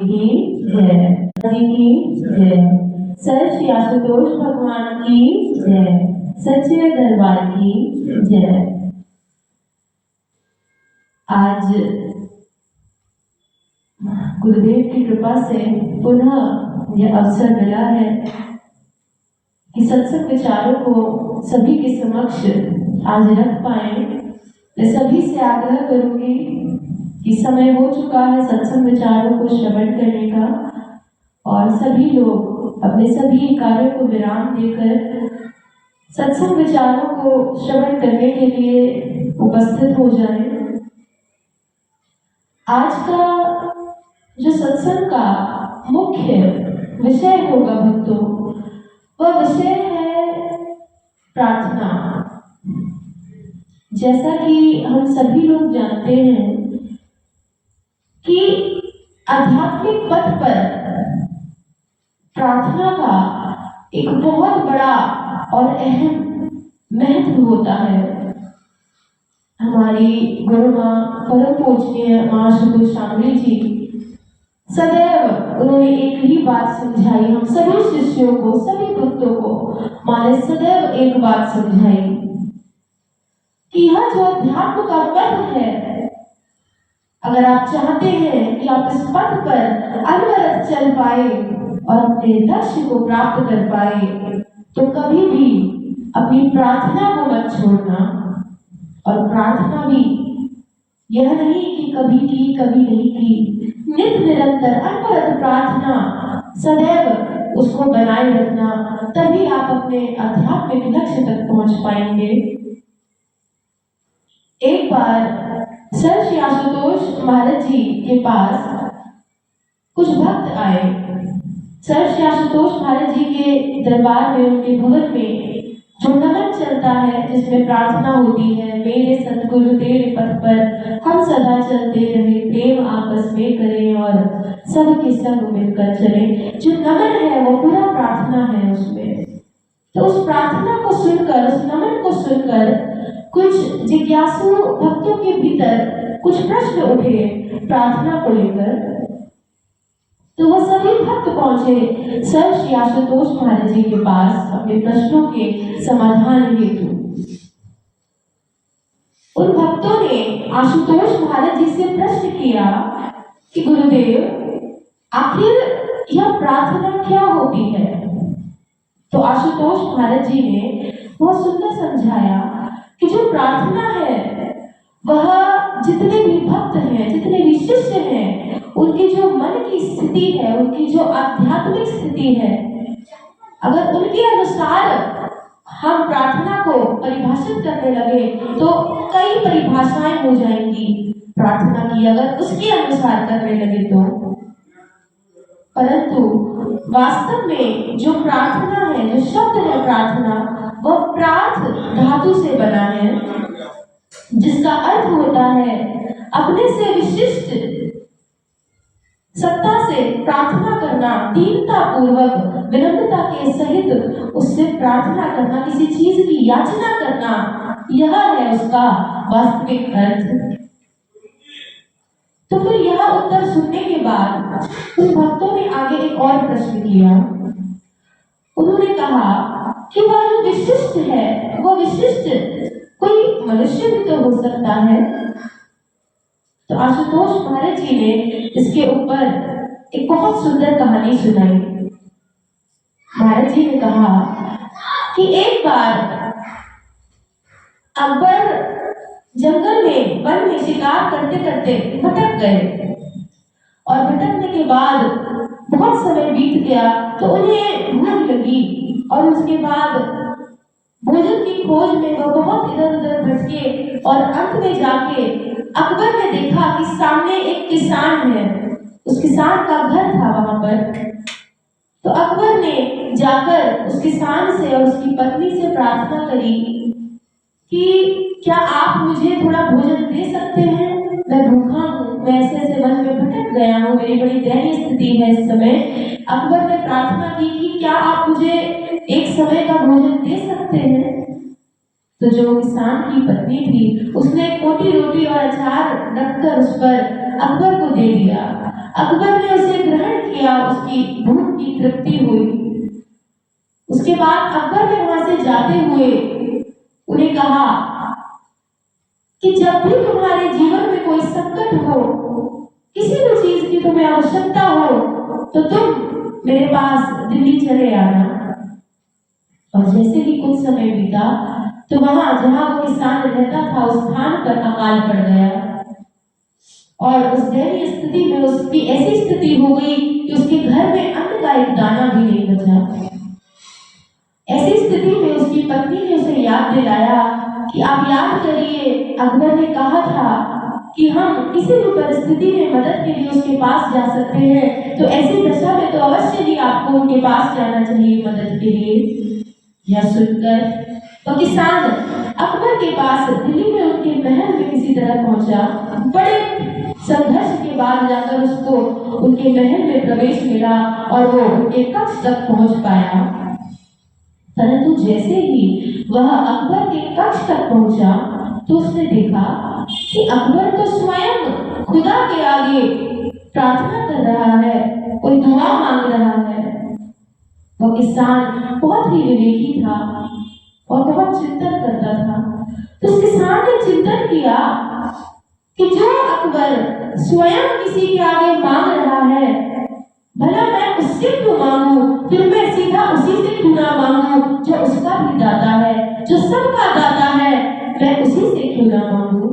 की जय, जी की जय, सर श्री आशुतोष भगवान की जय, सच्चे दरबार की जय। आज गुरुदेव की कृपा से पुनः यह अवसर मिला है कि सत्संग विचारों को सभी के समक्ष आज रख पाए। मैं सभी से आग्रह करूंगी कि समय हो चुका है सत्संग विचारों को श्रवण करने का, और सभी लोग अपने सभी कार्यों को विराम देकर सत्संग विचारों को श्रवण करने के लिए उपस्थित हो जाएं। आज का जो सत्संग का मुख्य विषय होगा भक्तों, वह विषय है प्रार्थना। जैसा कि हम सभी लोग जानते हैं कि आध्यात्मिक पथ पर प्रार्थना का एक बहुत बड़ा और अहम महत्व होता है। हमारी गुरु माँ परम पूजनीय माँ आशुतोष शामली जी सदैव उन्होंने एक ही बात समझाई, हम सभी शिष्यों को, सभी भक्तों को माँ ने सदैव एक बात समझाई कि यह जो अध्यात्म का पथ है, अगर आप चाहते हैं कि आप इस पथ पर अनवरत चल पाए और अपने लक्ष्य को प्राप्त कर पाए, तो कभी भी अपनी प्रार्थना को मत छोड़ना। और प्रार्थना भी यह नहीं कि कभी की कभी नहीं की, नित्य निरंतर अनवरत प्रार्थना सदैव उसको बनाए रखना, तभी आप अपने आध्यात्मिक लक्ष्य तक पहुंच पाएंगे। एक बार सर श्री आशुतोष महाराज जी के पास कुछ भक्त आए। सर श्री आशुतोष महाराज जी के दरबार में, उनके भवन में जो नमन चलता है, जिसमें प्रार्थना होती है, मेरे सतगुरु तेरे पथ पर हम सदा चलते रहे, प्रेम आपस में करें और सबके संग मिलकर चले। जो नमन है वो पूरा प्रार्थना है उसमें। तो उस प्रार्थना को सुनकर, उस नमन को सुनकर कुछ जिज्ञासु भक्तों के भीतर कुछ प्रश्न उठे प्रार्थना को लेकर। तो वह सभी भक्त पहुंचे सर श्री आशुतोष महाराज जी के पास अपने प्रश्नों के समाधान हेतु। उन भक्तों ने आशुतोष महाराज जी से प्रश्न किया कि गुरुदेव, आखिर यह प्रार्थना क्या होती है? तो आशुतोष महाराज जी ने बहुत सुंदर समझाया कि जो प्रार्थना है वह जितने भी भक्त हैं, जितने भी शिष्य हैं, उनकी जो मन की स्थिति है, उनकी जो आध्यात्मिक स्थिति है, अगर उनके अनुसार हम प्रार्थना को परिभाषित करने लगे तो कई परिभाषाएं हो जाएंगी प्रार्थना की, अगर उसके अनुसार करने लगे तो। परंतु वास्तव में जो प्रार्थना है, जो शब्द है प्रार्थना, वह प्रार्थ धातु से बना है, जिसका अर्थ होता है अपने से विशिष्ट सत्ता से प्रार्थना करना, दीनता पूर्वक विनम्रता के सहित उससे प्रार्थना करना, किसी चीज की याचना करना, यह है उसका वास्तविक अर्थ। तो फिर यह उत्तर सुनने के बाद उन भक्तों ने आगे एक और प्रश्न किया। उन्होंने कहा कि वह जो विशिष्ट है, वह विशिष्ट कोई मनुष्य भी तो हो सकता है। तो आशुतोष महाराज जी ने इसके ऊपर एक बहुत सुंदर कहानी सुनाई। महाराज जी ने कहा कि एक बार अकबर जंगल में, वन में शिकार करते करते भटक गए, और भटकने के बाद बहुत समय बीत गया तो उन्हें भूख लगी, और उसके बाद भोजन की खोज में वह बहुत इधर उधर भटके, और अंत में जाके अकबर ने देखा कि सामने एक किसान है, उस किसान का घर था वहां पर। तो अकबर ने जाकर उस किसान से और उसकी पत्नी से प्रार्थना करी कि क्या आप मुझे थोड़ा भोजन दे सकते हैं? मैं भूखा हूँ, मैं ऐसे ऐसे वन में भटक गया हूँ, मेरी बड़ी दयनीय स्थिति है इस समय। अकबर ने प्रार्थना की कि क्या आप मुझे एक समय का भोजन दे सकते हैं? तो जो किसान की पत्नी थी, उसने एक मोटी रोटी और अचार रखकर उस पर अकबर को दे दिया। अकबर ने उसे ग्रहण किया, उसकी भूख की तृप्ति हुई। उसके बाद अकबर ने वहां से जाते हुए उन्हें कहा कि जब भी तुम्हारे जीवन में कोई संकट हो, किसी भी चीज की तुम्हें आवश्यकता हो, तो तुम मेरे पास दिल्ली चले आना। और जैसे ही कुछ समय बीता तो वहां जहां वो किसान रहता था उस स्थान पर अकाल पड़ गया और उस दयनीय स्थिति में उसकी ऐसी स्थिति हो गई कि उसके घर में अन्न का एक दाना भी नहीं बचा। ऐसी स्थिति में उसकी पत्नी ने उसे याद दिलाया कि आप याद करिए, अकबर ने कहा था कि हम किसी भी परिस्थिति में मदद के लिए उसके पास जा सकते हैं, तो ऐसी दशा में तो अवश्य ही आपको उनके पास जाना चाहिए मदद के लिए। यह सुनकर तो किसान अकबर के पास दिल्ली में उनके महल में किसी तरह पहुंचा। बड़े संघर्ष के बाद जाकर उसको उनके महल में प्रवेश मिला और वो उनके कक्ष तक पहुंच पाया। परंतु जैसे ही वह अकबर के कक्ष तक पहुंचा तो उसने देखा कि अकबर तो स्वयं खुदा के आगे प्रार्थना कर रहा है, कोई दुआ मांग रहा है। वह किसान बहुत ही विवेकी था और बहुत चिंतन करता था। तो उस किसान ने चिंतन किया कि जो अकबर स्वयं किसी के आगे मांग रहा है, भला मैं उससे क्यों मांगू, फिर मैं सीधा उसी से क्यों ना मांगू जो उसका भी दाता है, जो सबका दाता है, मैं उसी से क्यों ना मांगू।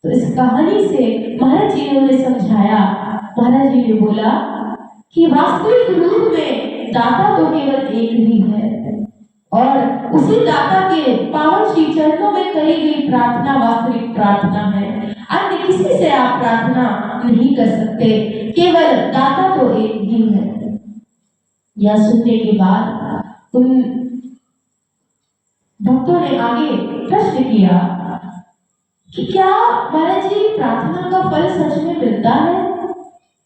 तो इस कहानी से महाराज जी ने उन्हें समझाया। महाराज जी ने बोला कि वास्तविक रूप में दाता तो केवल एक ही है और उसी दाता के पावन श्री चरणों में करी गई प्रार्थना वास्तविक प्रार्थना है। अन्य किसी से आप प्रार्थना नहीं कर सकते, केवल दाता तो एक ही है। यह सुनने के बाद उन भक्तों ने आगे प्रश्न किया कि क्या महाराज जी प्रार्थना का फल सच में मिलता है।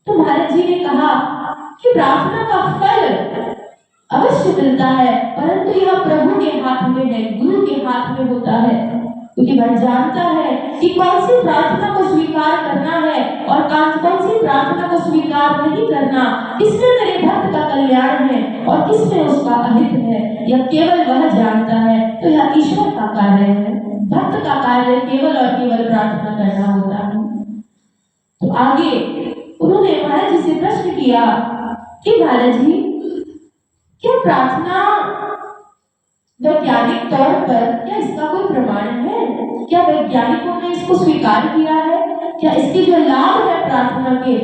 तो महाराज जी ने कहा कि प्रार्थना का फल अवश्य मिलता है, परंतु यह प्रभु के हाथ में है, गुरु के हाथ में होता है, क्योंकि वह जानता है कि कौन सी प्रार्थना को स्वीकार करना है और कौन सी प्रार्थना को स्वीकार नहीं करना, किसमें मेरे भक्त का कल्याण है और किसमें उसका अहित है, यह केवल वह जानता है। तो यह ईश्वर का कार्य है, भक्त का कार्य केवल और केवल प्रार्थना करना होता है। तो आगे उन्होंने महाराज जी से प्रश्न किया कि महाराज जी, क्या प्रार्थना वैज्ञानिक तौर पर क्या इसका कोई प्रमाण है, क्या वैज्ञानिकों ने इसको स्वीकार किया है, क्या इसके जो लाभ है प्रार्थना के,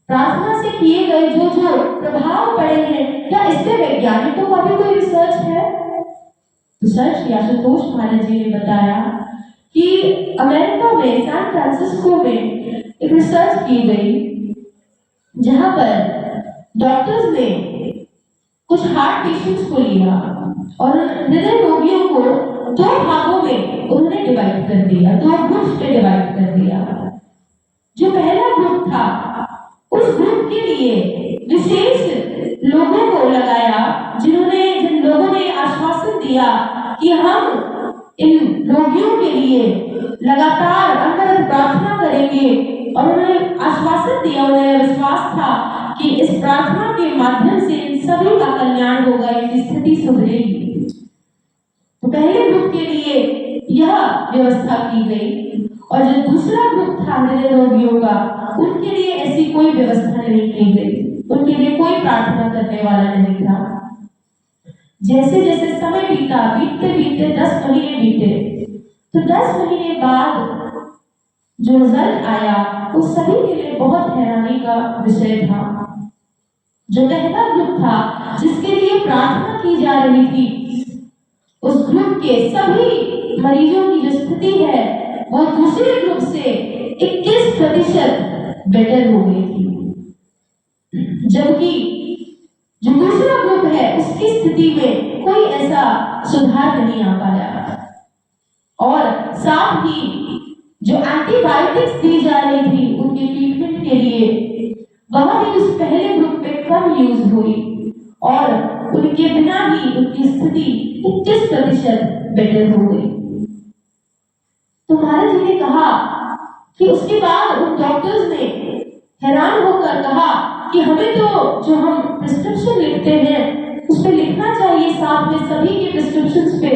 प्रार्थना से किए गए जो जो प्रभाव पड़े हैं, क्या इससे वैज्ञानिकों का भी कोई रिसर्च है। तो सर श्री आशुतोष महाराज जी ने बताया कि अमेरिका में सैन फ्रांसिस्को में एक रिसर्च की गई जहां पर डॉक्टर्स ने कुछ हार्ट पेशेंट्स को लिया और हृदय रोगियों को दो भागों में उन्होंने डिवाइड कर दिया, दो ग्रुप्स में डिवाइड कर दिया। जो पहला ग्रुप था उस ग्रुप के लिए विशेष लोगों को लगाया जिन लोगों ने आश्वासन दिया कि हम इन रोगियों के लिए लगातार अनवरत प्रार्थना करेंगे और उन्होंने आश्वासन दिया, उन्हें विश्वास था कि इस प्रार्थना के माध्यम से इन सभी का कल्याण होगा, इनकी स्थिति सुधरेगी। तो पहले ग्रुप के लिए यह व्यवस्था की गई और जो दूसरा ग्रुप था हृदय रोगियों का, उनके लिए ऐसी कोई व्यवस्था नहीं की गई, उनके लिए कोई प्रार्थना करने वाला नहीं था। जैसे जैसे समय बीता, बीतते बीतते 10 महीने बीते, तो 10 महीने बाद जो रिजल्ट आया वो सभी के लिए बहुत हैरानी का विषय था। जो पहला ग्रुप था जिसके लिए प्रार्थना की जा रही थी, उस ग्रुप के सभी मरीजों की जो स्थिति है वो दूसरे ग्रुप से 21% बेटर हो गई थी, जबकि जो दूसरा ग्रुप है उसकी स्थिति में कोई ऐसा सुधार नहीं आ पाया। और साथ ही जो एंटीबायोटिक्स दी जा रही थी उनके ट्रीटमेंट के लिए, वह भी उस पहले ग्रुप में कम यूज हुई और उनके बिना ही उनकी स्थिति 21% बेटर हो गई। तो महाराज जी ने कहा कि उसके बाद उन डॉक्टर्स ने हैरान होकर कहा कि हमें तो जो हम प्रिस्क्रिप्शन लिखते हैं उस पे लिखना चाहिए साथ में सभी के प्रिस्क्रिप्शंस पे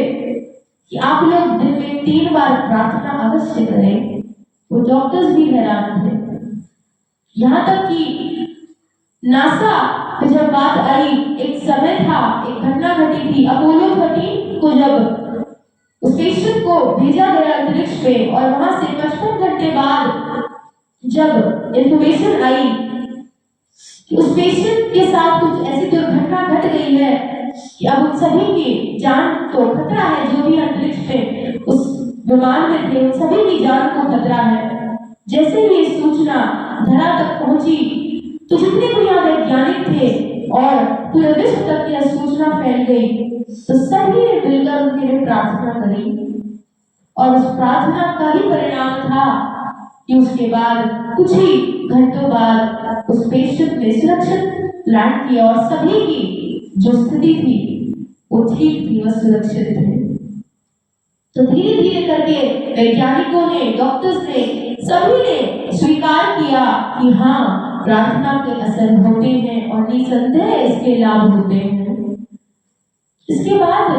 कि आप लोग दिन में 3 बार प्रार्थना अवश्य करें। वो डॉक्टर्स भी हैरान थे। यहाँ तक कि नासा पे जब बात आई, एक समय था, एक घटना घटी थी, अपोलो 13 को जब उस स्टेशन को भेजा गया अंतरिक्ष पे और वहां से 55 घंटे बाद जब इंफॉर्मेशन आई कि उस पेशेंट के साथ कुछ ऐसी दुर्घटना घट गई है कि अब उन सभी की जान को खतरा है, जो भी अंतरिक्ष पे उस विमान में थे उन सभी की जान को खतरा है। जैसे ही ये सूचना धरा तक पहुंची तो जितने भी यहाँ वैज्ञानिक थे और पूरे विश्व तक यह सूचना फैल गई, तो सभी ने मिलकर उनके लिए प्रार्थना करी और उस प्रार्थना का ही परिणाम था कि उसके बाद कुछ ही घंटों बाद उस पेशेंट ने सुरक्षित लैंड किया और सभी की जो स्थिति थी वो ठीक थी, वह सुरक्षित थे। तो धीरे धीरे करके वैज्ञानिकों ने, डॉक्टर्स ने, सभी ने स्वीकार किया कि हाँ, प्रार्थना के असर होते हैं और निसंदेह इसके लाभ होते हैं। इसके बाद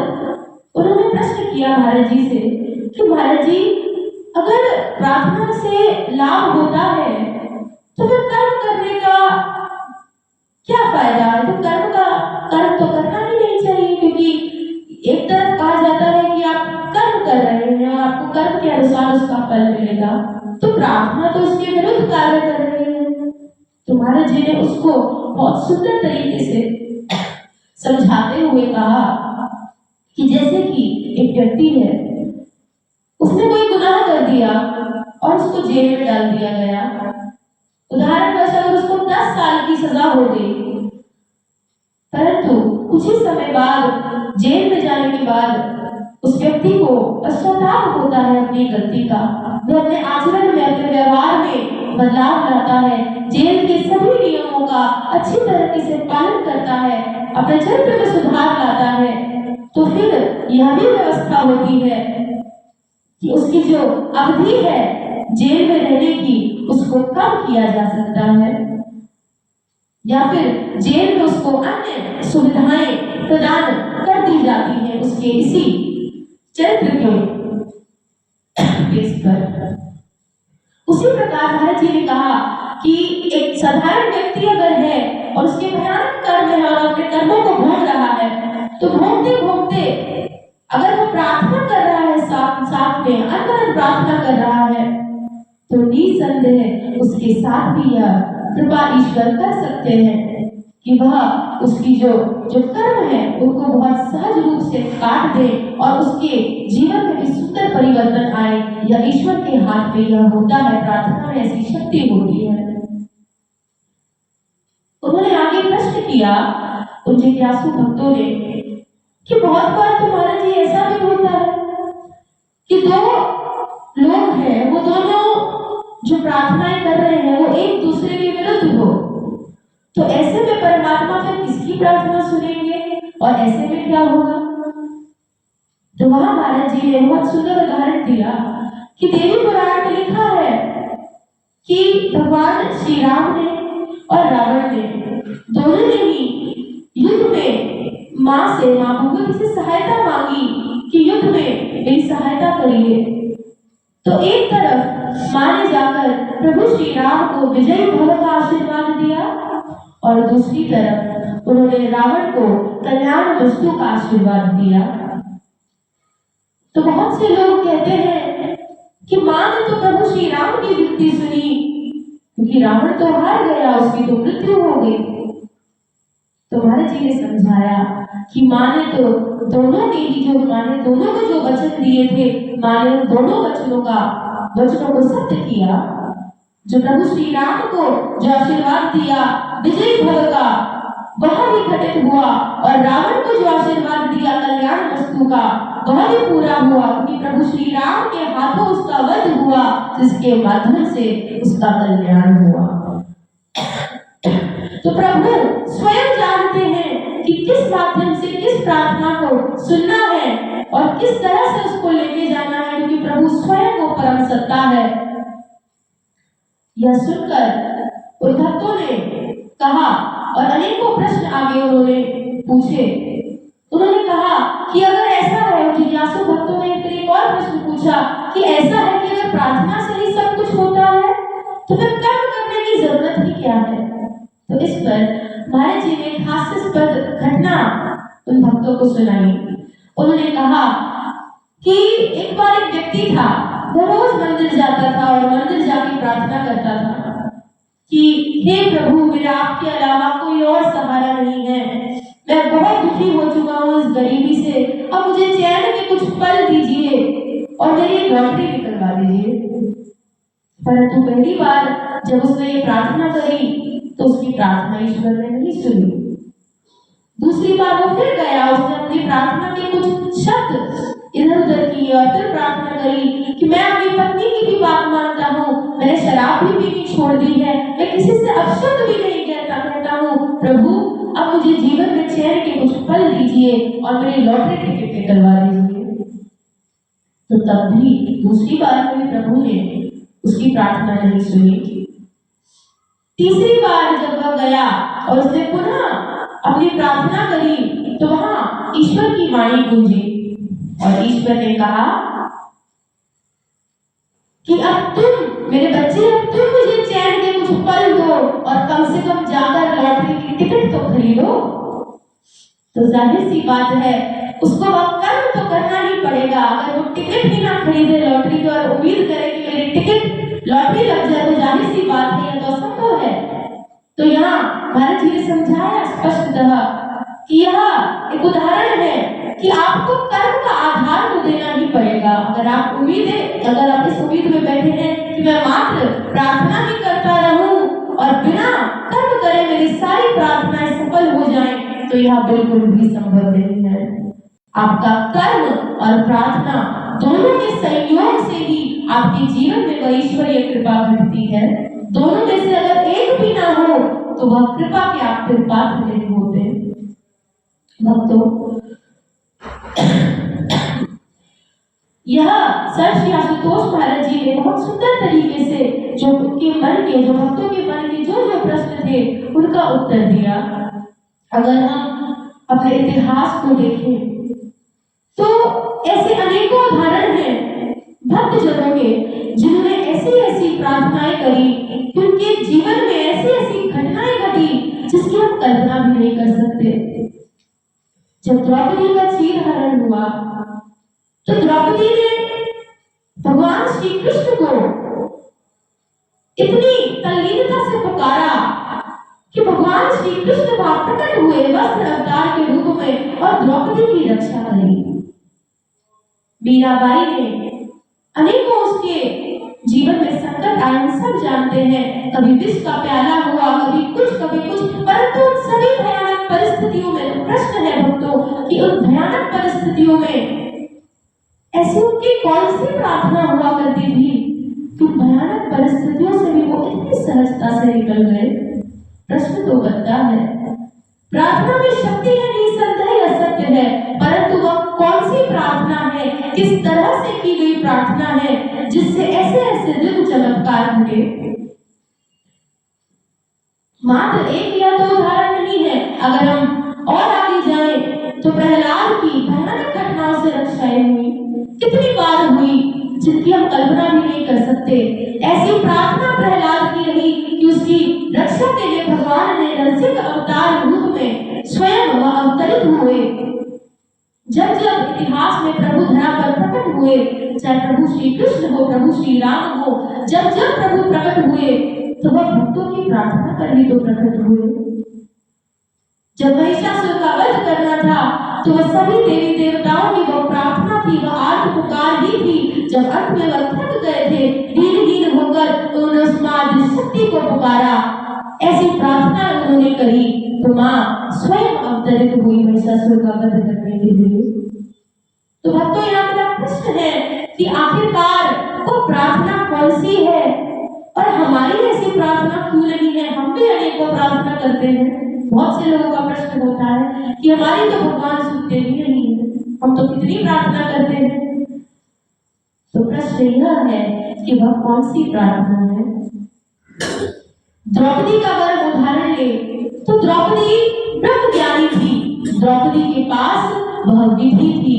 उन्होंने प्रश्न किया महाराज जी से कि महाराज जी, अगर प्रार्थना से लाभ होता है तो फिर कर्म करने का क्या फायदा है? तो कर्म तो करना ही नहीं चाहिए, क्योंकि एक तरफ कहा जाता है कि आप कर्म कर रहे हैं और आपको कर्म के अनुसार उसका फल मिलेगा, तो प्रार्थना तो उसके विरुद्ध कार्य कर रही है। तो महाराज जी ने उसको बहुत सुंदर तरीके से समझाते हुए कहा कि जैसे कि एक व्यक्ति है, उसने कोई गुनाह कर दिया और उसको जेल में डाल दिया गया। उदाहरणवश अगर उसको 10 साल की सजा हो गई, परंतु कुछ ही समय बाद जेल में जाने के बाद उस व्यक्ति को पश्चाताप होता है अपनी गलती का, वह अपने आचरण में, अपने व्यवहार में बदलाव लाता है, जेल के सभी नियमों का अच्छी तरीके से पालन करता है, अपने चरित्र में सुधार लाता है, तो फिर यह भी व्यवस्था होती है कि उसकी जो अवधि है जेल में रहने की उसको कम किया जा सकता है, या फिर जेल में उसको अन्य सुविधाएं प्रदान कर दी जाती हैं उसके इसी चरित्र के बेस पर। उसी प्रकार महाराज जी ने कहा कि एक साधारण व्यक्ति अगर है और उसके भयानक कर्म है और अपने कर्मों को भोग रहा है, तो भोगते भोगते अगर वो प्रार्थना कर रहा है, साथ में अनवरत प्रार्थना कर रहा है, तो निसंदेह उसके साथ भी यह कृपा ईश्वर कर सकते हैं कि वह उसकी जो कर्म है उनको बहुत सहज रूप से काट दे और उसके जीवन में भी सुंदर परिवर्तन आए। यह ईश्वर के हाथ में यह होता है, प्रार्थना में ऐसी शक्ति होती है। उन्होंने आगे प्रश्न किया उन जिज्ञासु भक्तों ने कि बहुत बार तुम्हारा जी ऐसा भी होता है कि दो लोग हैं, वो दोनों जो प्रार्थनाएं कर रहे हैं वो एक दूसरे के विरुद्ध हो, तो ऐसे में परमात्मा फिर किसकी प्रार्थना सुनेंगे और ऐसे में क्या होगा? तो वहां महाराज जी ने बहुत सुंदर उदाहरण दिया कि देवी पुराण में लिखा है कि भगवान श्री राम ने और रावण ने दोनों ने ही युद्ध में माँ भगवती से सहायता मांगी कि युद्ध में मेरी सहायता करिए। तो एक तरफ माँ ने जाकर प्रभु श्री राम को विजयी भव का आशीर्वाद दिया और दूसरी तरफ उन्होंने रावण को कल्याण वस्तु का आशीर्वाद दिया। तो बहुत से लोग कहते हैं कि माँ ने तो प्रभु श्री राम की युक्ति सुनी, क्योंकि रावण तो हार गया, उसकी तो मृत्यु हो गई। तो महाराज जी ने समझाया कि माँ ने तो दोनों को जो वचन दिए थे, माँ ने दोनों वचनों को सत्य किया। जो प्रभु श्री राम को जो आशीर्वाद दिया विजय भव का, वह भी घटित हुआ, और रावण को जो आशीर्वाद दिया कल्याण वस्तु का, वह भी पूरा हुआ, क्योंकि प्रभु श्री राम के हाथों उसका वध हुआ, जिसके माध्यम से उसका कल्याण हुआ। तो प्रभु स्वयं जानते हैं कि किस माध्यम से किस प्रार्थना को सुनना है और किस तरह से उसको लेके जाना है, क्योंकि प्रभु स्वयं को परम सत्ता है। यह सुनकर उन भक्तों ने कहा और अनेकों प्रश्न आगे उन्होंने पूछे। उन्होंने कहा कि अगर ऐसा है, जिज्ञासु भक्तों ने फिर एक और प्रश्न पूछा कि ऐसा है कि अगर प्रार्थना से ही सब कुछ होता है तो फिर कर्म करने की जरूरत ही क्या है। तो इस पर महाराज जी ने एक हास्यास्पद घटना उन भक्तों को सुनाई। उन्होंने कहा कि एक बार एक व्यक्ति था, वह रोज मंदिर जाता था और मंदिर जाके प्रार्थना करता था कि हे प्रभु, मेरा आपके अलावा कोई और सहारा नहीं है, मैं बहुत दुखी हो चुका हूँ इस गरीबी से, अब मुझे चैन के कुछ पल दीजिए और मेरी लॉटरी निकलवा दीजिए। परंतु पहली बार जब उसने ये प्रार्थना करी तो उसकी प्रार्थना ईश्वर ने नहीं सुनी। दूसरी बार वो फिर गया, उसने अपनी प्रार्थना के कुछ शब्द इधर उधर किए और फिर प्रार्थना करी कि मैं अपनी पत्नी की भी बात मानता हूँ, मैंने शराब भी पीनी छोड़ दी है, मैं किसी से अपशब्द भी नहीं कहता हूँ, प्रभु अब मुझे जीवन में चैन के कुछ पल दीजिए और मेरी लॉटरी टिकट निकलवा दीजिए। तो तब भी दूसरी बार में प्रभु ने उसकी प्रार्थना नहीं सुनी। तीसरी बार जब वह गया और उसने पुनः अपनी प्रार्थना करी तो वहां ईश्वर की वाणी गूंजी और ईश्वर ने कहा कि अब तुम मेरे बच्चे, अब तुम मुझे चैन के कुछ पल दो और कम से कम जाकर लॉटरी की टिकट तो खरीदो। तो जाहिर सी बात है, उसको वह कर्म तो करना ही पड़ेगा। अगर वो टिकट ही ना खरीदे लॉटरी की और उम्मीद करे कि मेरी टिकट लॉटरी लग जाए तो जाहिर सी बात है, यह तो असंभव है। तो यहाँ महाराज जी ने समझाया स्पष्टतः कि यह एक उदाहरण है कि आपको कर्म का आधार तो देना ही पड़ेगा। अगर आप इस उम्मीद में बैठे हैं कि मैं मात्र प्रार्थना ही करता रहूं और बिना कर्म करे मेरी सारी प्रार्थनाएं सफल हो जाएं, तो यह बिल्कुल भी संभव नहीं है। आपका कर्म और प्रार्थना दोनों के संयोग से ही आपके जीवन में वह ईश्वरीय कृपा घटती है। दोनों में से अगर एक भी ना हो तो वह कृपा के आप फिर पात्र नहीं होते। भक्तों, यह सर श्री आशुतोष महाराज जी ने बहुत सुंदर तरीके से जो भक्तों के मन के जो प्रश्न थे उनका उत्तर दिया। अगर हम अपने इतिहास को देखें तो ऐसे अनेकों उदाहरण हैं भक्तजनों के जिन्होंने ऐसी प्रार्थनाएं करी कि उनके जीवन में ऐसी घटनाएं घटी जिसकी हम कल्पना भी नहीं कर सकते। जब द्रौपदी का चीरहरण हुआ तो द्रौपदी ने भगवान श्री कृष्ण को इतनी तल्लीनता से पुकारा कि भगवान श्री कृष्ण वहां प्रकट हुए वस्त्र अवतार के रूप में और द्रौपदी की रक्षा करी। मीराबाई ने अनेकों उसके जीवन में संकट आए, हम सब जानते हैं, कभी विष का प्याला हुआ, कभी कुछ, परंतु उन सभी भयानक परिस्थितियों में प्रश्न है भक्तों कि उन भयानक परिस्थितियों में ऐसी उनकी कौन सी प्रार्थना हुआ करती थी कि भयानक परिस्थितियों से भी वो इतनी सहजता से निकल गए। प्रश्न तो बनता है, प्रार्थना में शक्ति है, निसंदेह असत्य है, परंतु वह कौन सी प्रार्थना है, किस तरह से की गई प्रार्थना है जिससे ऐसे दिव्य चमत्कार घटे। मात्र एक या दो उदाहरण नहीं है। अगर हम और आगे जाएं तो प्रहलाद की भयानक घटनाओं से रक्षाएं हुई, कितनी बार हुई जिनकी हम कल्पना भी नहीं कर सकते। ऐसी प्रार्थना प्रहलाद की रही कि उसकी रक्षा के लिए भगवान ने नरसिंह अवतार रूप में स्वयं वह अवतरित हुए। जब इतिहास में प्रभु धरा पर प्रकट हुए, चाहे प्रभु श्री कृष्ण हो, प्रभु श्री राम हो, जब प्रभु प्रकट हुए तो वह भक्तों की प्रार्थना पर ही तो प्रकट हुए। जब महिषासुर का वध करना था तो वह सभी देवी देवताओं की वह प्रार्थना थी, वह आर्त पुकार ही थी। जब अंत में वह थक गए थे, दीनहीन होकर उन्होंने उस मां शक्ति को पुकारा। ऐसी प्रार्थना उन्होंने करी तो मां स्वयं अवतरित हुई महिषासुर का वध करने के लिए। तो भक्तों, यहाँ मेरा प्रश्न है कि आखिरकार वो प्रार्थना कौन सी है और हमारी ऐसी प्रार्थना क्यों नहीं है। हम भी अनेकों प्रार्थना करते हैं। बहुत से लोगों का प्रश्न होता है कि हमारी तो भगवान सुनते ही नहीं है, हम तो कितनी प्रार्थना करते हैं। तो प्रश्न यह है कि वह कौन सी प्रार्थना है। द्रौपदी का अगर उदाहरण ले द्रौपदी ब्रह्मज्ञानी थी। द्रौपदी के पास वह विधि थी,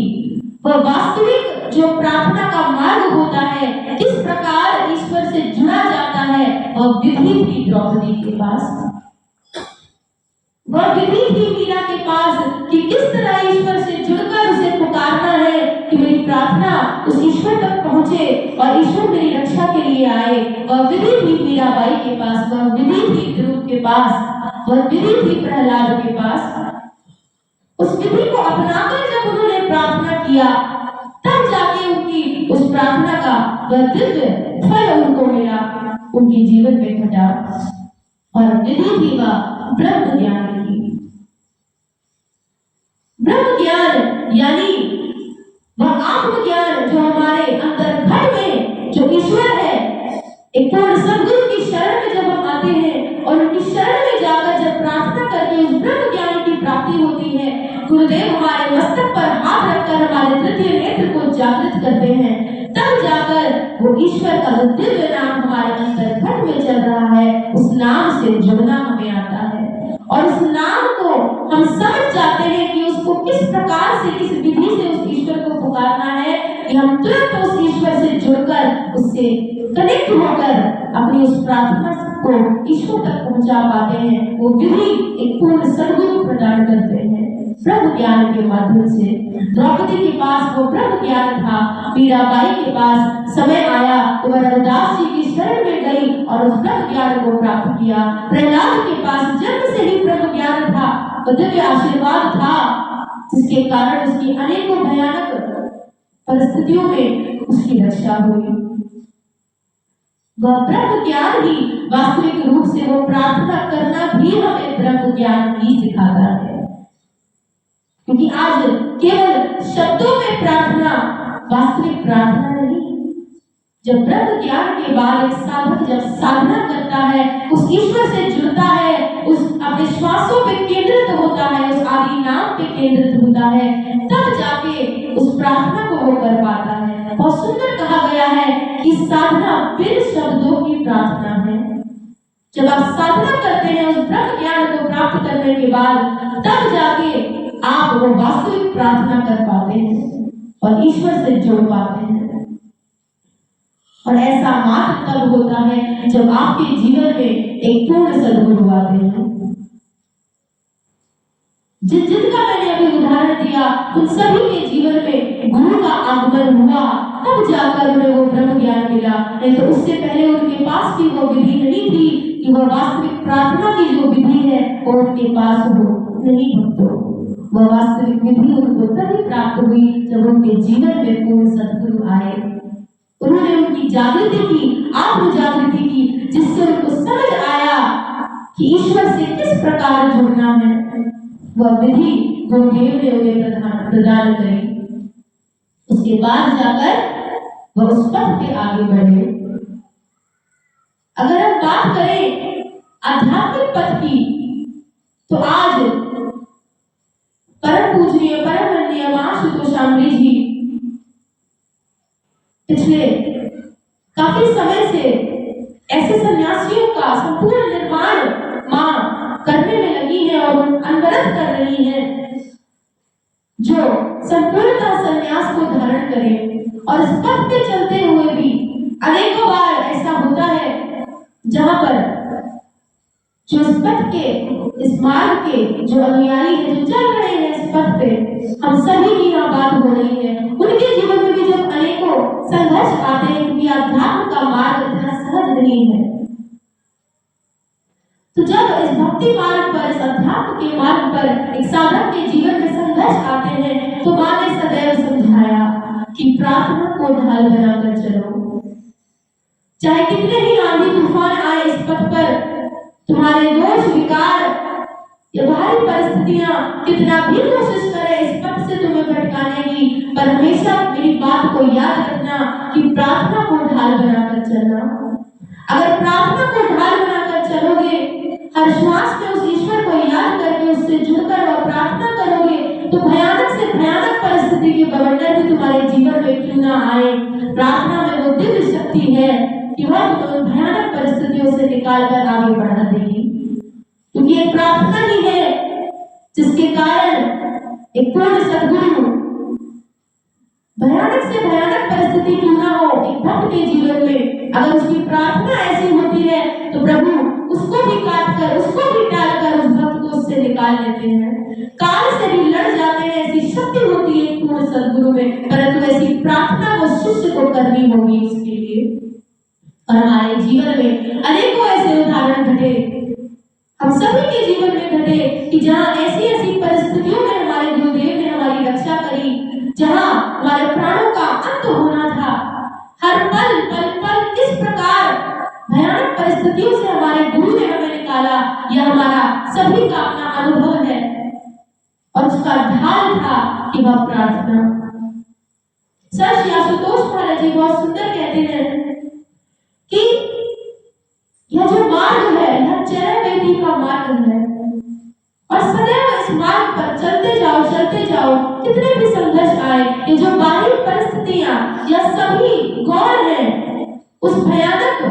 वह वास्तविक जो प्रार्थना का मार्ग होता है, किस प्रकार ईश्वर से जुड़ा जाता है, वह विधि थी द्रौपदी के पास। वह विधि थी मीरा के पास कि किस तरह ईश्वर से जुड़कर उसे पुकारना है कि मेरी प्रार्थना उस ईश्वर तक पहुंचे और ईश्वर मेरी रक्षा के लिए आए। वह विधि थी मीराबाई के पास, वह विधि थी ध्रुव के पास, वह विधि थी प्रहलाद के पास। उस विधि को अपनाकर जब उन्होंने प्रार्थना किया, तब जाके उनकी उस प्रार्थना का वह दिव्य फल उनको मिला, उनके जीवन में घटा। और विधि थी वह ब्रह्म ज्ञान की। ब्रह्म ज्ञान यानी वह आत्मज्ञान जो हमारे अंतर्घट में जो ईश्वर है, एक पूर्ण सद्गुरु की शरण में जब हम आते हैं और उनकी शरण में जाकर जब प्रार्थना करके उस ब्रह्म ज्ञान की प्राप्ति होती है, गुरुदेव हमारे मस्तक पर हाथ रखकर हमारे तृतीय नेत्र को जागृत करते हैं, तब जाकर वो ईश्वर का जो दिव्य नाम हमारे अंतर्घट में चल रहा है, उस नाम से जुड़ना हमें आता है। और उस नाम को हम समझ जाते हैं कि उसको किस प्रकार से, किस विधि से उस ईश्वर को पुकारना है कि हम तुरंत उस ईश्वर से जुड़कर, उससे कनेक्ट होकर अपनी उस प्रार्थना को ईश्वर तक पहुंचा पाते हैं। वो विधि एक पूर्ण सद्गुरु प्रदान करते हैं ब्रह्म ज्ञान के माध्यम से। द्रौपदी के पास वो ब्रह्म ज्ञान था, मीराबाई के पास समय आया तो वह रघुदास जी की शरण में गई और उस ब्रह्म ज्ञान को प्राप्त किया। प्रहलाद के पास जन्म से ही ब्रह्म ज्ञान था, तो दिव्य आशीर्वाद था, जिसके कारण उसकी अनेकों भयानक परिस्थितियों में उसकी रक्षा हुई। वह ब्रह्म ज्ञान ही वास्तविक रूप से वो प्रार्थना करना भी हमें ब्रह्म ज्ञान ही सिखाता है। क्योंकि आज केवल शब्दों में प्रार्थना वास्तविक प्रार्थना नहीं। जब ब्रह्म ज्ञान के बाद एक साधक जब साधना करता है, उस ईश्वर से जुड़ता है, उस अपने श्वासों पे केंद्रित होता है, उस आदि नाम पे केंद्रित होता है, तब जाके उस प्रार्थना को वो कर पाता है। बहुत सुंदर कहा गया है कि साधना बिन शब्दों की प्रार्थना है। जब आप साधना करते हैं उस ब्रह्म ज्ञान को प्राप्त करने के बाद, तब जाके आप वो वास्तविक प्रार्थना कर पाते हैं और ईश्वर से जुड़ पाते हैं। और ऐसा मात्र तब होता है जब आपके जीवन में एक पूर्ण सद्गुरु आते हैं। जिनका मैंने अभी उदाहरण दिया, उन सभी के जीवन में गुरु का आगमन हुआ, तब जाकर उन्हें वो ब्रह्म ज्ञान मिला। नहीं तो उससे पहले उनके पास भी वो विधि नहीं थी कि वह वास्तविक प्रार्थना की जो विधि है वो उनके पास हो। नहीं भक्तों, वह वास्तविक विधि उनको तभी प्राप्त हुई जब उनके जीवन में पूर्ण सद्गुरु आए। उन्होंने उनकी जागृति की, आत्म जागृति की, जिससे उनको समझ आया कि ईश्वर से किस प्रकार जुड़ना है। वह विधि गुरुदेव ने उन्हें प्रदान करी। उसके बाद जाकर वह उस पथ पे आगे बढ़े। अगर हम बात करें आध्यात्मिक पथ की, तो आज परम पूजनीय परम वंदनीय मां श्री शामली जी पिछले काफी समय से ऐसे सन्यासियों का संपूर्ण निर्माण मां करने में लगी है और अनवरत कर रही है, जो संपूर्णतः सन्यास को धारण करें। और इस पथ पे चलते हुए भी अनेकों बार ऐसा होता है जहां पर जो इस पथ के, इस मार्ग के जो अनुयायी है, जो चल रहे हैं इस पथ पे, हम सभी की यहाँ बात हो रही है, उनके जीवन में भी जब अनेकों संघर्ष आते हैं, क्योंकि अध्यात्म का मार्ग इतना सहज नहीं है। तो जब इस भक्ति मार्ग पर, इस अध्यात्म के मार्ग पर एक साधक के जीवन में संघर्ष आते हैं, तो मां ने सदैव समझाया कि प्रार्थना को ढाल बनाकर चलो। चाहे कितने ही आंधी तूफान आए इस पथ पर, तुम्हारे दोष विकार या बाहरी परिस्थितियां कितना भी कोशिश करे इस पथ से तुम्हें भटकाने की, पर हमेशा मेरी बात को याद रखना कि प्रार्थना को ढाल बनाकर चलना। अगर प्रार्थना को ढाल बनाकर चलोगे, हर श्वास में उस ईश्वर को याद करके उससे जुड़कर और प्रार्थना करोगे, तो भयानक से भयानक परिस्थिति के बवंडर भी तुम्हारे जीवन में क्यों ना आए, प्रार्थना में वो दिव्य शक्ति है कि वह तुम्हें भयानक परिस्थितियों से निकाल कर आगे बढ़ा देगी। क्योंकि ये प्रार्थना ही एक पूर्ण सद्गुरु भयानक से भयानक परिस्थिति क्यों ना हो, एक भक्त के जीवन में अगर उसकी प्रार्थना ऐसी होती है तो प्रभु उसको भी काट कर, उसको भी टाल कर उस भक्त को उससे निकाल लेते हैं, काल से भी लड़ जाते हैं। ऐसी शक्ति होती है पूर्ण सद्गुरु में, परंतु ऐसी प्रार्थना वो शिष्य को करनी होगी उसके लिए। और हमारे जीवन में अनेकों ऐसे उदाहरण घटे, हम सभी के जीवन में घटे कि जहाँ ऐसी ऐसी परिस्थितियों में हमारे गुरुदेव ने हमारी रक्षा करी, जहाँ हमारे प्राणों का अंत होना था। हर पल पल पल किस प्रकार भयानक परिस्थितियों से हमारे गुरु ने हमें निकाला, यह हमारा सभी का अपना अनुभव है। और उसका ढाल था कि वह प्रार्थना। सर श्री आशुतोष महाराज जी बहुत सुंदर कहते हैं कि यह जो मार्ग है यह चरैवेदी का मार्ग है, और सदैव इस मार्ग पर चलते जाओ, कितने भी संघर्ष आए, ये जो बाहरी परिस्थितियां यह सभी गौण है। उस भयानक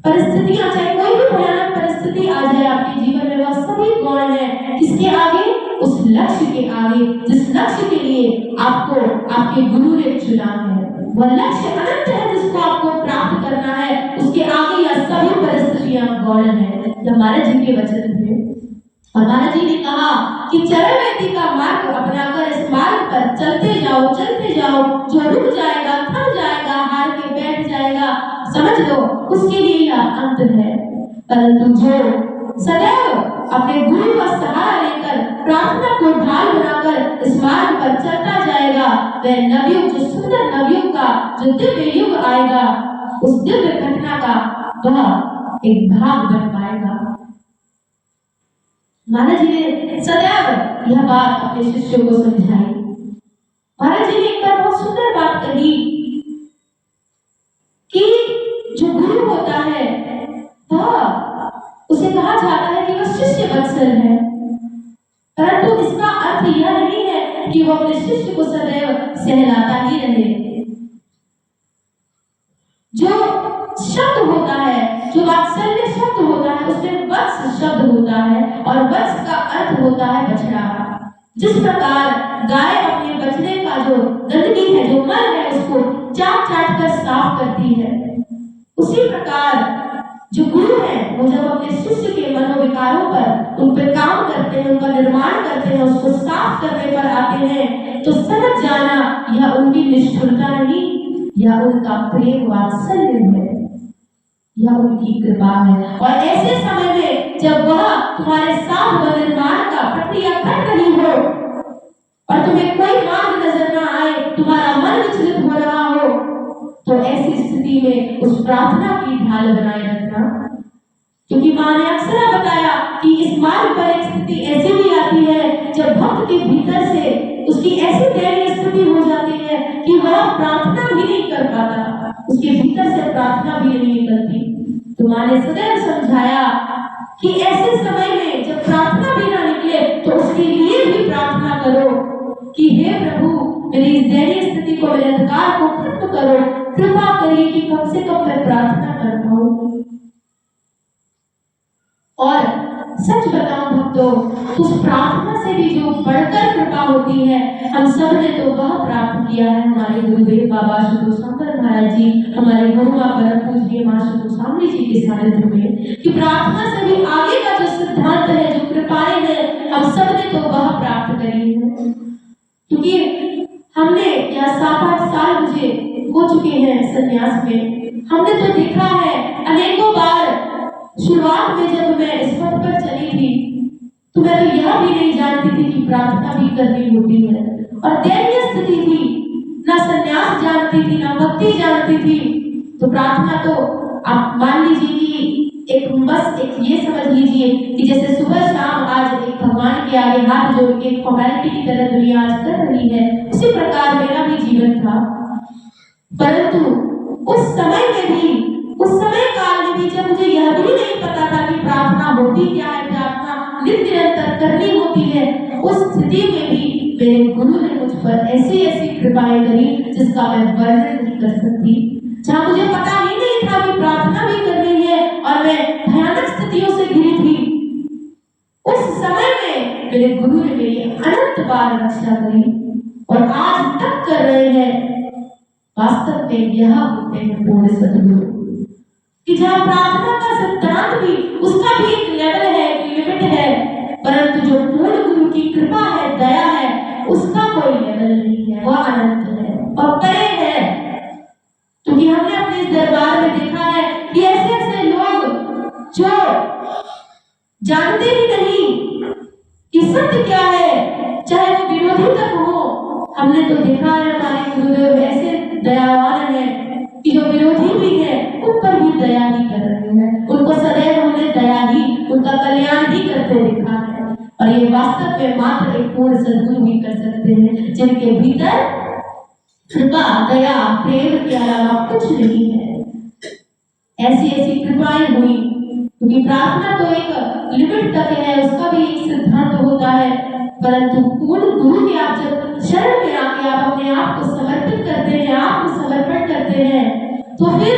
परिस्थितियां, चाहे कोई भी भयानक परिस्थिति आ जाए आपके जीवन में, वह सभी गौण है। किसके आगे? उस लक्ष्य के आगे, जिस लक्ष्य के लिए आपको आपके गुरु ने चुना है। वह लक्ष्य अनंत है जिसको आपको प्राप्त करना है, उसके आगे यह सभी परिस्थितियां गौण है। महाराज जी के वचन थे, और महाराज जी ने कहा कि चरैवेदी का मार्ग अपनाकर इस मार्ग पर चलते जाओ, जो रुक जाएगा, थक जाएगा, हार के बैठ जाएगा, समझ लो उसके लिए यह अंत है। परंतु जो सदैव अपने गुरु का सहारा लेकर प्रार्थना को ढाल बनाकर इस मार्ग पर चलता जाएगा, वह नवयुग, जो सुंदर नवयुग का जो दिव्य युग आएगा, उस दिव्य घटना का वह एक भाग बन पाएगा। महाराज जी ने सदैव यह बात अपने शिष्यों को समझाई। महाराज जी ने एक बार बहुत सुंदर बात कही कि जो गुरु होता है वह, उसे कहा जाता है कि वह शिष्य वत्सल है, परंतु इसका अर्थ यह नहीं है कि वो अपने शिष्य को सदैव सहलाता ही रहे। जो शब्द होता है, जो वात्सल्य शब्द होता है, उसमें वत्स शब्द होता है, और वत्स का अर्थ होता है बछड़ा। जिस प्रकार गाय अपने बछड़े का जो गंदगी है, जो मल है, उसको चाट कर साफ करती है, उसी प्रकार जो गुरु है वो जब अपने शिष्य के मनोविकारों पर, उन पर काम करते हैं, उनका निर्माण करते हैं, उसको साफ करने पर आते हैं, तो समझ जाना यह उनकी निष्ठुरता नहीं, यह उनका प्रेम वात्सल्य है, यह उनकी कृपा है। और ऐसे समय में जब वह तुम्हारे साथ वह निर्माण का प्रक्रिया कर रही हो और तुम्हें कोई मार्ग नजर न आए, तुम्हारा मन विचलित हो रहा हो, तो ऐसी स्थिति में उस प्रार्थना की ढाल बनाए रखना। क्योंकि मां ने अक्सर बताया कि इस मार्ग पर एक स्थिति ऐसी भी आती है जब भक्त के भीतर से उसकी ऐसी दयनीय स्थिति हो जाती है कि वह प्रार्थना भी नहीं कर पाता, उसके भीतर से प्रार्थना भी नहीं निकलती। तो मां ने सदैव समझाया कि ऐसे समय में जब प्रार्थना भी ना निकले तो उसके लिए भी प्रार्थना करो कि हे प्रभु, मेरी इस दयनीय स्थिति को, मेरे अंधकार को खत्म करो, कृपा करिए कि कम से कम मैं प्रार्थना कर पाऊं। और सच बताऊं भक्तों, उस प्रार्थना से भी जो बढ़कर कृपा होती है, हम सब ने तो वह प्राप्त किया है हमारे गुरुदेव बाबा आशुतोष महाराज जी, हमारे गुरुआ परम पूज्य मां आशुतोष जी के सानिध्य में, कि प्रार्थना से भी आगे का जो सिद्धांत है, जो कृपाएं हैं, हम सब ने तो वह प्राप्त करी है। क्योंकि हमने यह 7-8 साल मुझे हो चुके हैं संन्यास में, हमने तो देखा है अनेकों बार। शुरुआत में जब मैं इस पथ पर चली थी तो मैं तो यह भी नहीं जानती थी कि प्रार्थना भी करनी होती है, और दयनीय स्थिति थी, ना संन्यास जानती थी, ना भक्ति जानती थी। तो प्रार्थना तो आप मान लीजिए कि बस एक ये समझ लीजिए कि जैसे सुबह शाम आज एक भगवान के आगे हाथ जोड़ के एक फॉर्मेलिटी की तरह दुनिया आज कर रही है, उसी प्रकार मेरा भी जीवन था। परंतु उस समय में भी, उस समय काल में भी, जब मुझे यह भी नहीं पता था कि प्रार्थना होती क्या है, प्रार्थना निरंतर करनी होती है, उस स्थिति में भी मेरे गुरु ने मुझ पर ऐसी ऐसी कृपाएं करी जिसका मैं वर्णन नहीं कर सकती। जहाँ मुझे पता ही नहीं था कि प्रार्थना भी करनी है और मैं भयानक स्थितियों से घिरी थी, उस समय में मेरे गुरु ने मेरी अनंत बार रक्षा करी और आज तक कर रहे हैं। वास्तव में यह होते हैं पूर्ण सदगुरु कि जहाँ प्रार्थना का सिद्धांत भी उसका भी एक लेवल है, एक लिमिट है, परंतु जो पूर्ण गुरु की कृपा है, दया है, उसका कोई लेवल नहीं है, वह अनंत है और परे है। क्योंकि हमने अपने इस दरबार में देखा है कि ऐसे ऐसे लोग जो जानते ही नहीं कि सत्य क्या है, चाहे वो विरोधी तक हो। हमने तो देखा है हमारे गुरुदेव ऐसे दयावान है कि जो विरोधी भी है उन पर भी दया ही कर रहे हैं, उनको सदैव हमने दया ही, उनका कल्याण ही करते देखा है। और ये वास्तव में मात्र एक पूर्ण सद्गुरु भी कर सकते हैं, जिनके भीतर कृपा, दया, प्रेम के अलावा कुछ नहीं है। ऐसी ऐसी कृपाएं हुई, क्योंकि प्रार्थना तो एक लिमिट तक है, उसका भी एक सिद्धांत होता है, परंतु पूर्ण गुरु के आप जब शरण में आके आप अपने आप को समर्पित करते हैं, आत्मसमर्पण करते हैं, तो फिर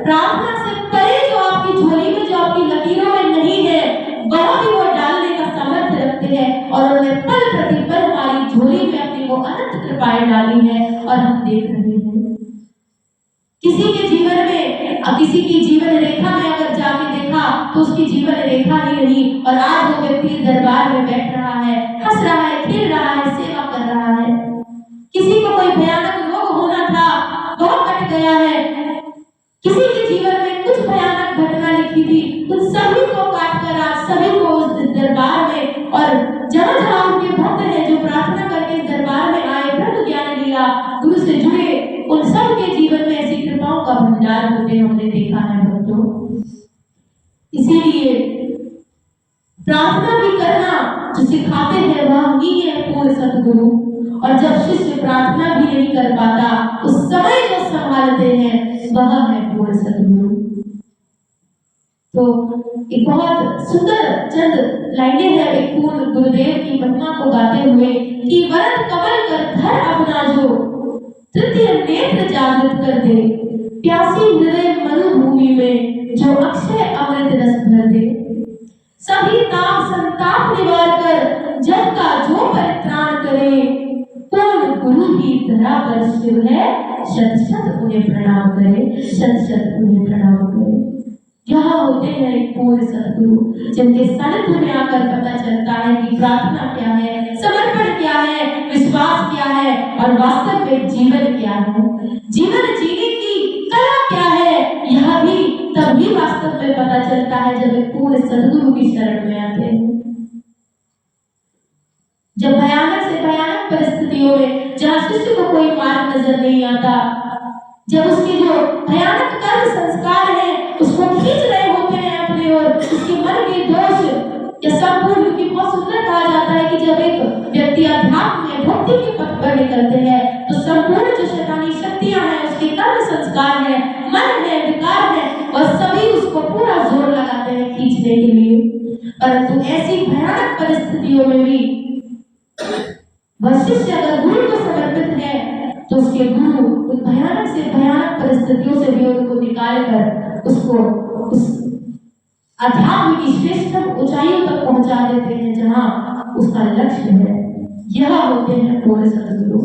प्रार्थना से परे जो आपकी झोली में, जो आपकी लकीरों में नहीं है, वह भी वो डालने का सामर्थ्य रखते हैं। और उन्होंने पल प्रतिपल हमारी झोली में अपनी वो अनंत कृपाएं डाली है और हम देख रहे हैं। किसी के जीवन में, किसी की जीवन रेखा में अगर जाके देखा तो उसकी जीवन रेखा ही नहीं, और आज वो व्यक्ति दरबार में बैठ रहा है, हंस रहा है, खेल रहा है, सेवा कर रहा है। किसी को कोई भयानक रोग होना था, वह कट गया है। किसी के जीवन में कुछ भयानक घटना लिखी थी, उन सभी को काट कर आज सभी को उस दरबार में, और जहाँ जहाँ उनके भक्त हैं जो प्रार्थना करके दरबार में आए, ब्रह्म ज्ञान लिया, गुरु से जुड़े, उन सब के जीवन में ऐसी कृपाओं का भंडार होते हमने देखा है भक्तों। इसीलिए प्रार्थना भी करना जो सिखाते हैं वह ही है पूर्ण सद्गुरु। और जब शिष्य प्रार्थना भी नहीं कर पाता, उस समय जो संभालते हैं वह है पूर्ण सद्गुरु। तो एक बहुत सुंदर चंद लाइनें हैं एक पूर्ण गुरुदेव की महिमा को गाते हुए कि वरद कमल कर धर अपना जो तृतीय नेत्र जागृत कर दे, प्यासी हृदय मरुभूमि में जो अक्षय अमृत रस भर दे, सभी ताप संताप निवार कर जग का जो परित्राण करे, पूर्ण गुरु ही धरा पर शिव है, शत शत उन्हें प्रणाम करे, शत शत उन्हें प्रणाम करे। यह होते हैं पूर्ण सद्गुरु, जिनके सानिध्य में आकर पता चलता है कि प्रार्थना क्या है, समर्पण क्या है, विश्वास क्या है और वास्तव में जीवन क्या है, जीवन जीने की कला क्या है। यह भी तभी वास्तव में पता चलता है जब एक पूर्ण सद्गुरु की शरण में आते हैं। जब भयानक से भयानक परिस्थितियों में, जहाँ शिष्य को कोई मार्ग नजर नहीं आता, जब उसके जो भयानक कर्म संस्कार है उसको खींच रहे होते हैं अपनी ओर, उसके मन के दोष या संपूर्ण, की बहुत सुंदर कहा जाता है कि जब एक व्यक्ति अध्यात्म में भक्ति के पथ पर निकलते हैं तो संपूर्ण जो शैतानी शक्तियां हैं, उसके कर्म संस्कार है, मन है, विकार है, वह सभी उसको पूरा जोर लगाते हैं खींचने के लिए। परंतु ऐसी भयानक परिस्थितियों में भी वह शिष्य अगर गुरु को समर्पित है तो उसके गुरु उन भयानक से भयानक परिस्थितियों से भी उनको निकाल कर उसको उस अध्यात्म की श्रेष्ठतम ऊंचाइयों तक पहुंचा देते हैं जहां उसका लक्ष्य है। यह होते हैं पूर्ण सद्गुरु।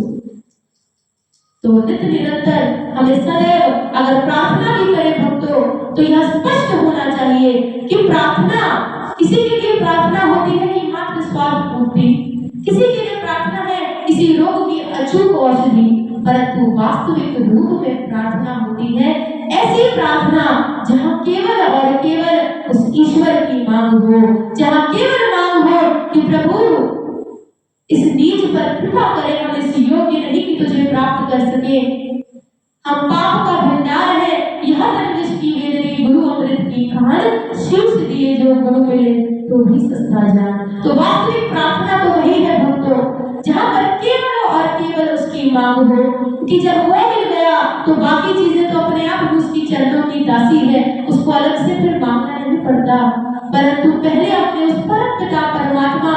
तो नित्य निरंतर हमें सदैव अगर प्रार्थना भी करें भक्तों, तो यह स्पष्ट होना चाहिए कि प्रार्थना किसी के लिए प्रार्थना होती है कि मात्र स्वार्थ पूर्ति, किसी के लिए प्रार्थना है किसी रोग की अचूक औषधि, परंतु वास्तविक रूप में प्रार्थना होती है ऐसी प्रार्थना जहाँ केवल और केवल उस ईश्वर की मांग हो, जहाँ केवल मांग हो कि प्रभु इस नीच पर कृपा करें, हम इस योग्य नहीं कि तुझे प्राप्त कर सके, हम पाप का भंडार है, यह तनविश की वेदनी गुरु अमृत की खान, शीश दिए जो गुरु मिले तो भी सस्ता जान। तो वास्तविक प्रार्थना तो वही है भक्तों, जहाँ पर केवल और केवल उसकी मांग हो, कि जब वो मिल गया तो बाकी चीजें तो अपने आप उसकी चरणों की दासी है, उसको अलग से फिर मांगना नहीं पड़ता। परंतु पहले अपने उस परम पिता परमात्मा,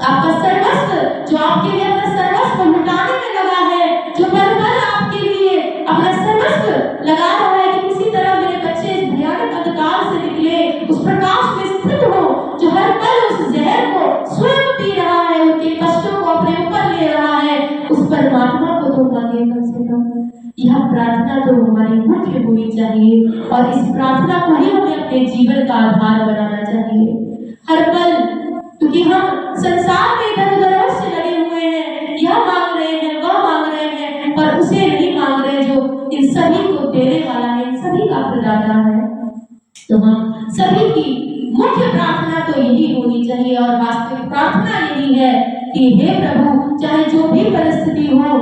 आपका सर्वस्व जो आपके लिए अपना सर्वस्व लुटाने में लगा है, जो पल पल आपके लिए अपना सर्वस्व लगा रहा है कि किसी तरह मेरे बच्चे इस भयानक अंधकार से निकले, उस प्रकाश में स्थित हो, जो हर पल उस जहर को स्वयं पी रहा है, से कम। यह प्रार्थना तो हमारी मुख्य होनी चाहिए और इस प्रार्थना को ही हमें अपने जीवन का आधार बनाना चाहिए हर पल, क्योंकि हम संसार में इधर उधर से लगे हुए हैं, यह मांग रहे हैं, वह मांग रहे हैं, पर उसे नहीं मांग रहे जो इन सभी को देने वाला है, इन सभी का प्रदाता है। तो हम सभी की मुख्य प्रार्थना तो यही होनी चाहिए और वास्तविक प्रार्थना यही है कि हे प्रभु, चाहे जो भी परिस्थिति हो,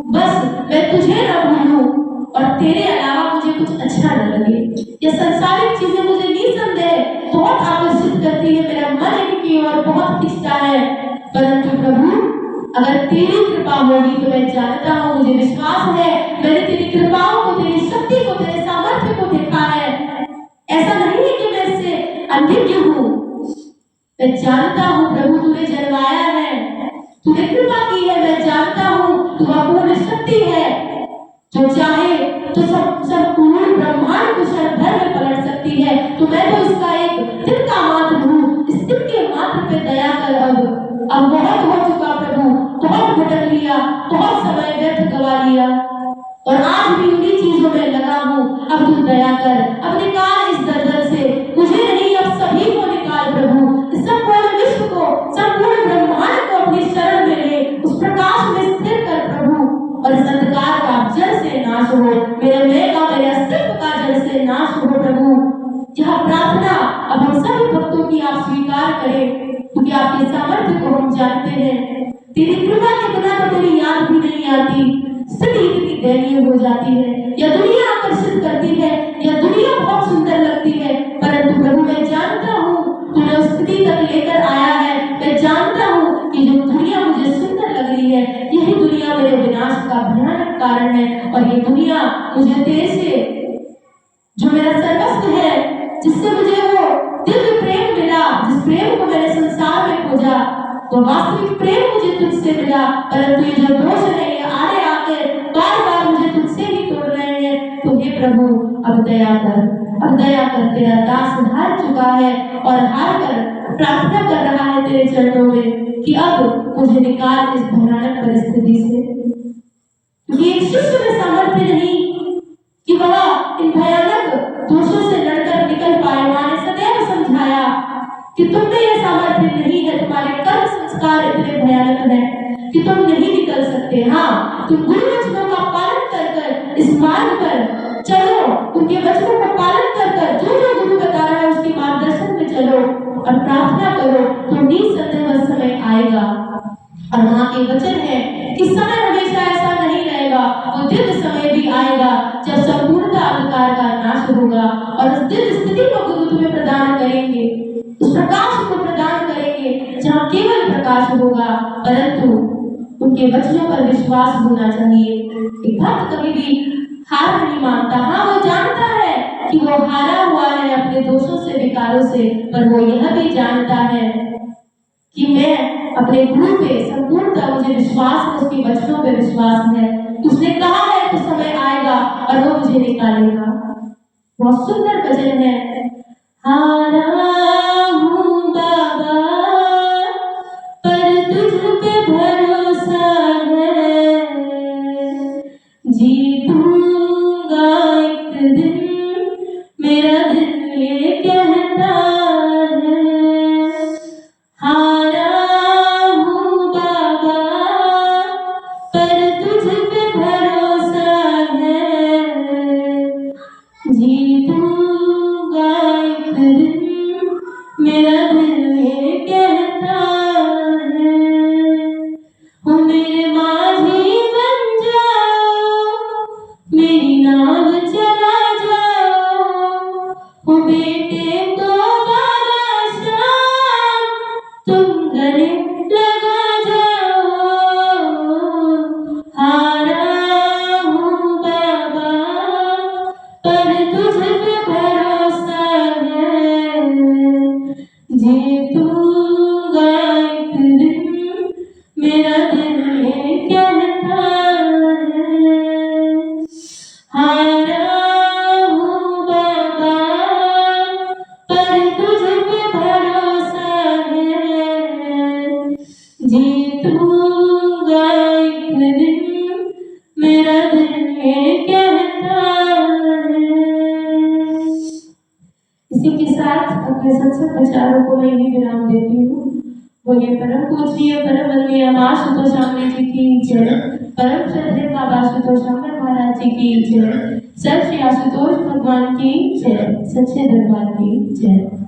बस मैं तुझे न भूलूं और तेरे अलावा मुझे कुछ अच्छा न लगे। ये संसारिक चीजें मुझे निसंदेह बहुत आकर्षित करती है, मेरा मन इनकी ओर बहुत खिंचता है, परंतु प्रभु अगर तेरी कृपा होगी तो मैं जानता हूँ, मुझे विश्वास है, मैंने तेरी कृपाओं को, तेरी शक्ति को, तेरे सामर्थ्य को देखा है। ऐसा नहीं है कि मैं इससे अनभिज्ञ हूँ, मैं जानता हूँ प्रभु तूने जलवाया है, तूने कृपा की है, मैं जानता हूँ तू अपूर्ण शक्ति है, जो चाहे तो सब पूर्ण ब्रह्मांड को क्षण भर में पलट सकती है। तो मैं तो इसका एक दिन का मात्र हूँ, इस दिन के मात्र पे दया कर। अब बहुत हो चुका प्रभु, बहुत भटक लिया, बहुत समय व्यर्थ गवा लिया और आज भी उन्हीं चीजों में लगा हूँ। अब तू दया कर, अब निकाल इस दलदल से, मुझे नहीं अब सभी को निकाल प्रभु, संपूर्ण विश्व को, संपूर्ण ब्रह्मांड को अपनी शरण में ले, उस प्रकाश में स्थिर कर प्रभु, और इस अंधकार का जड़ से नाश हो, मेरे मेरे अस्तित्व का जड़ से नाश हो प्रभु। यह प्रार्थना अब हम सभी भक्तों की आप स्वीकार करें, क्योंकि आपके सामर्थ्य को हम जानते हैं। तेरी कृपा के बिना तो तेरी याद भी नहीं आती, स्थिति इतनी दयनीय हो जाती है। यह दुनिया आकर्षित करती है, यह दुनिया बहुत सुंदर लगती है, परंतु प्रभु मैं जानता हूँ तूने उस स्थिति तक लेकर आया है। मैं जानता हूँ कि जो दुनिया मुझे सुंदर लग रही है, यही दुनिया मेरे विनाश का भयानक कारण है, और ये दुनिया मुझे तेरे से, जो मेरा सर्वस्व है, जिससे मुझे वो दिव्य प्रेम मिला, जिस प्रेम को मैंने संसार में खोजा, तो वास्तविक प्रेम मुझे तुझसे मिला, परंतु ये जो दोष है, ये आड़े आके बार बार मुझे तुझसे ही तोड़ रहे हैं। तो हे प्रभु अब दया कर, अब दया कर, तेरा दास हार चुका है और हार कर प्रार्थना कर रहा है तेरे चरणों में कि अब मुझे निकाल इस भयानक परिस्थिति से। ये शिष्य में सामर्थ्य नहीं कि वह इन भयानक दोषों से लड़कर निकल पाए। मां ने सदैव समझाया कि तुम में यह सामर्थ्य नहीं है, तुम्हारे कर्म संस्कार इतने भयानक हैं कि तुम नहीं निकल सकते। हाँ, तुम गुरु वचनों का पालन कर कर इस मार्ग पर चलो, उनके वचनों का पालन कर कर जो जो गुरु बता रहा है उसके मार्गदर्शन में चलो और प्रार्थना करो, तो निसंदेह वह समय आएगा। और वहाँ के वचन है कि समय हमेशा ऐसा नहीं रहेगा, वो दिव्य समय भी आएगा जब संपूर्णता अंधकार का नाश होगा और उस दिव्य स्थिति को गुरु तुम्हें प्रदान करेंगे, उस प्रकाश को प्रदान करेंगे जहाँ केवल प्रकाश होगा। परंतु उनके वचनों पर विश्वास होना चाहिए। एक भक्त कभी भी हार नहीं मानता। हाँ, वो जानता है कि वो हारा हुआ है अपने दोषों से, विकारों से, पर वो यह भी जानता है कि मैं अपने गुरु पे संपूर्णता, मुझे विश्वास है, उसके वचनों पे विश्वास है। उसने कहा है तो समय आएगा और वो मुझे निकालेगा। बहुत सुंदर भजन है, हारा हूँ बाबा पर तुझ पे भरोसा है, जीतूंगा एक दिन, मेरा दिल ये कहता है। हारा हूँ बाबा पर तुझ पे भरोसा है, जीतूंगा एक दिन, मेरा दिल ये कहता है। हो मेरे माझी बन जाओ, मेरी नाव चला जाओ, हो बेटे को बाबा श्याम तुम गले लगा जाओ। हारा हूँ बाबा पर तुझ पे भरोसा है, जीतूंगा एक दिन, मेरा दिल ये कहता है। हारा हूँ बाबा पर तुझ पे भरोसा है, अपने सत्संग विचारों को मैं यही विराम देती हूँ। बोलिए परम पूज्य परम वंदनीय मां आशुतोष जी की जय। परम श्रद्धेय बाबा आशुतोष महाराज जी की जय। सर श्री आशुतोष भगवान की जय। सच्चे दरबार की जय।